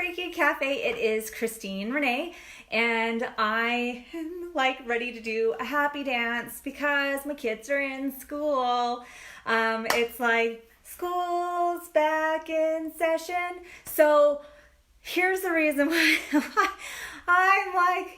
Reiki Cafe. It is Christine Renee, and I am like ready to do a happy dance because my kids are in school. It's like school's back in session. So here's the reason why I'm like,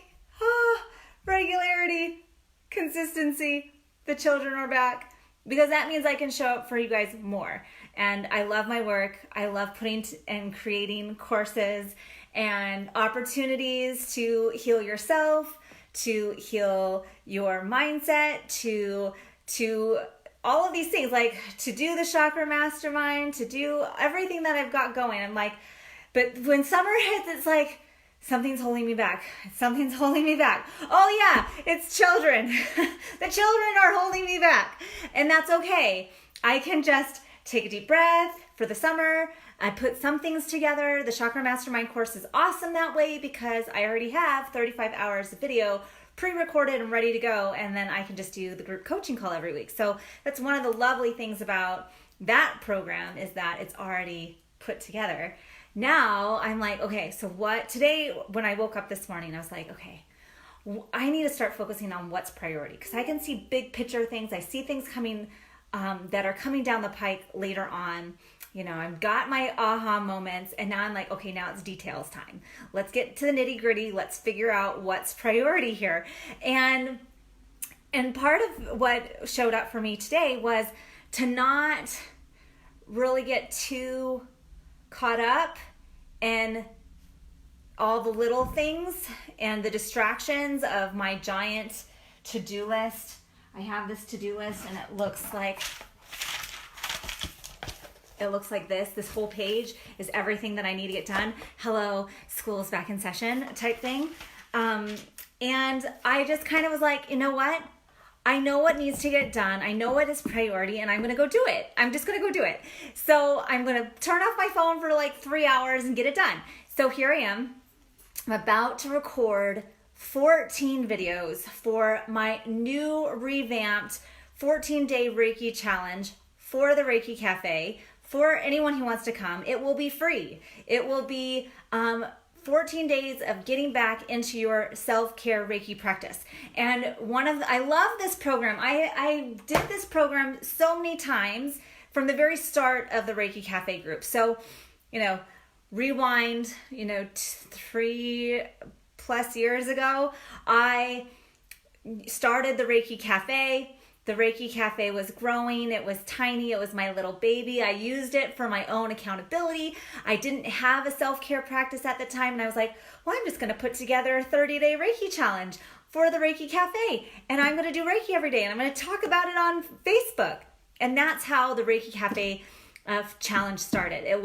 regularity, consistency, the children are back. Because that means I can show up for you guys more. And I love my work. I love putting and creating courses and opportunities to heal yourself, to heal your mindset, to all of these things, like to do the chakra mastermind, to do everything that I've got going. I'm like, but when summer hits, it's like, something's holding me back. Something's holding me back. Oh yeah, it's children. The children are holding me back. And that's okay. I can just take a deep breath for the summer. I put some things together. The Chakra Mastermind course is awesome that way because I already have 35 hours of video pre-recorded and ready to go. And then I can just do the group coaching call every week. So that's one of the lovely things about that program is that it's already put together. Now I'm like, okay, so what today when I woke up this morning, I was like, okay, I need to start focusing on what's priority because I can see big picture things. I see things coming that are coming down the pike later on. You know, I've got my aha moments and now I'm like, okay, now it's details time. Let's get to the nitty gritty. Let's figure out what's priority here. And part of what showed up for me today was to not really get too caught up in all the little things and the distractions of my giant to-do list. I have this to-do list and it looks like this. This whole page is everything that I need to get done. Hello, school is back in session type thing. And I just kind of was like, you know what? I know what needs to get done. I know what is priority and I'm going to go do it. I'm just going to go do it. So I'm going to turn off my phone for like 3 hours and get it done. So here I am. I'm about to record 14 videos for my new revamped 14-day Reiki challenge for the Reiki Cafe. For anyone who wants to come, it will be free. It will be 14 days of getting back into your self-care Reiki practice. And I love this program. I did this program so many times from the very start of the Reiki Cafe group. So, rewind, 3+ years ago, I started the Reiki Cafe. The Reiki Cafe was growing. It was tiny. It was my little baby. I used it for my own accountability. I didn't have a self-care practice at the time. And I was like, well, I'm just going to put together a 30-day Reiki challenge for the Reiki Cafe. And I'm going to do Reiki every day. And I'm going to talk about it on Facebook. And that's how the Reiki Cafe challenge started. It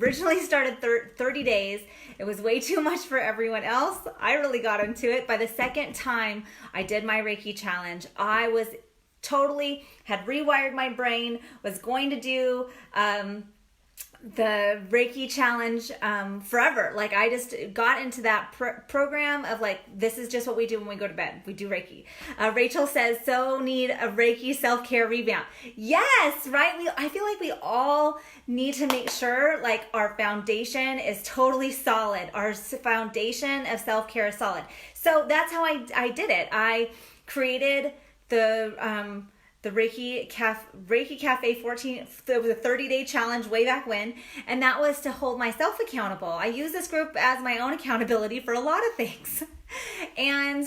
originally started 30 days. It was way too much for everyone else. I really got into it. By the second time I did my Reiki challenge, I was totally had rewired my brain, was going to do the Reiki challenge forever. Like I just got into that program of like, this is just what we do when we go to bed. We do Reiki. Rachel says, so need a Reiki self-care revamp. Yes, right? I feel like we all need to make sure like our foundation is totally solid. Our foundation of self-care is solid. So that's how I did it. I created the Reiki Cafe 14, it was a 30-day challenge way back when, and that was to hold myself accountable. I use this group as my own accountability for a lot of things. And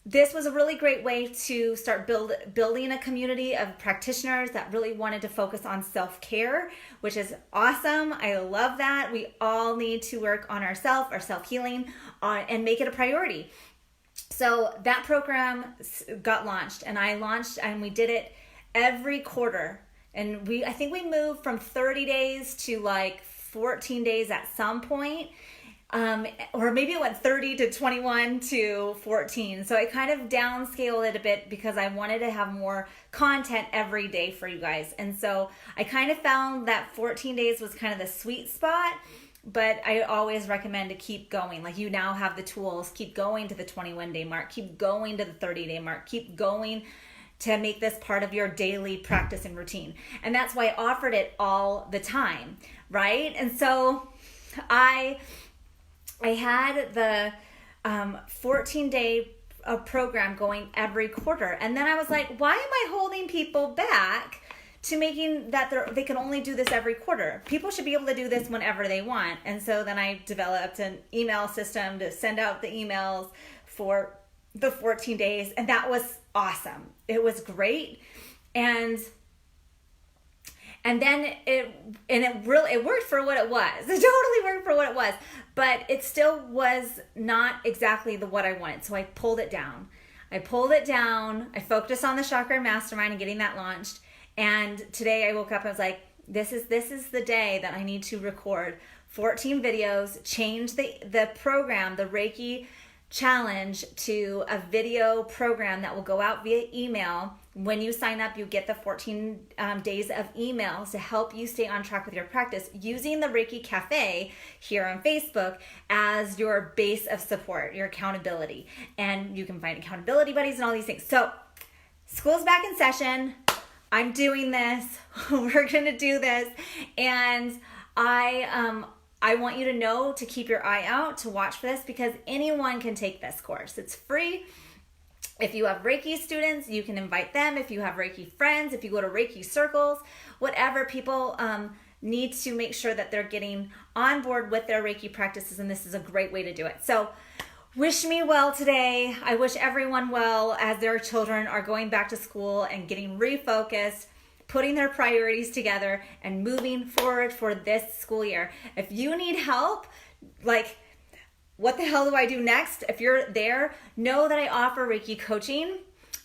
this was a really great way to start building a community of practitioners that really wanted to focus on self-care, which is awesome. I love that. We all need to work on our self-healing, and make it a priority. So that program got launched and we did it every quarter. And I think we moved from 30 days to like 14 days at some point. Or maybe it went 30 to 21 to 14. So I kind of downscaled it a bit because I wanted to have more content every day for you guys. And so I kind of found that 14 days was kind of the sweet spot. But I always recommend to keep going. Like you now have the tools, keep going to the 21-day mark, keep going to the 30-day mark, keep going to make this part of your daily practice and routine. And that's why I offered it all the time, right? And so I I had the 14-day program going every quarter. And then I was like, why am I holding people back to making that they can only do this every quarter? People should be able to do this whenever they want. And so then I developed an email system to send out the emails for the 14 days. And that was awesome. It was great. And then it worked for what it was. It totally worked for what it was, but it still was not exactly what I wanted. So I pulled it down. I focused on the Chakra Mastermind and getting that launched. And today I woke up and I was like, this is the day that I need to record 14 videos, change the program, the Reiki challenge, to a video program that will go out via email. When you sign up, you get the 14 days of emails to help you stay on track with your practice, using the Reiki Cafe here on Facebook as your base of support, your accountability. And you can find accountability buddies and all these things. So school's back in session. I'm doing this. We're going to do this. And I want you to know to keep your eye out to watch for this, because anyone can take this course. It's free. If you have Reiki students, you can invite them. If you have Reiki friends, if you go to Reiki circles, whatever, people need to make sure that they're getting on board with their Reiki practices, and this is a great way to do it. So wish me well today. I wish everyone well as their children are going back to school and getting refocused, putting their priorities together, and moving forward for this school year. If you need help, like, what the hell do I do next? If you're there, know that I offer Reiki coaching.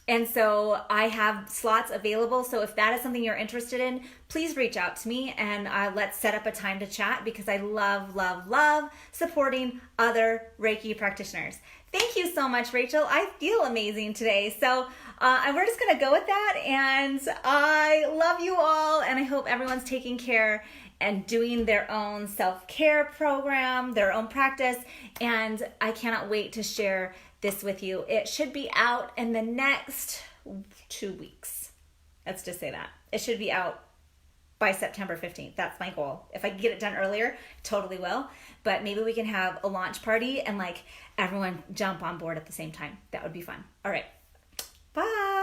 And so I have slots available. So if that is something you're interested in, please reach out to me and let's set up a time to chat, because I love, love, love supporting other Reiki practitioners. Thank you so much, Rachel. I feel amazing today. So we're just going to go with that. And I love you all. And I hope everyone's taking care and doing their own self-care program, their own practice. And I cannot wait to share this with you. It should be out in the next 2 weeks. Let's just say that. It should be out by September 15th. That's my goal. If I can get it done earlier, totally will. But maybe we can have a launch party and like everyone jump on board at the same time. That would be fun. All right. Bye.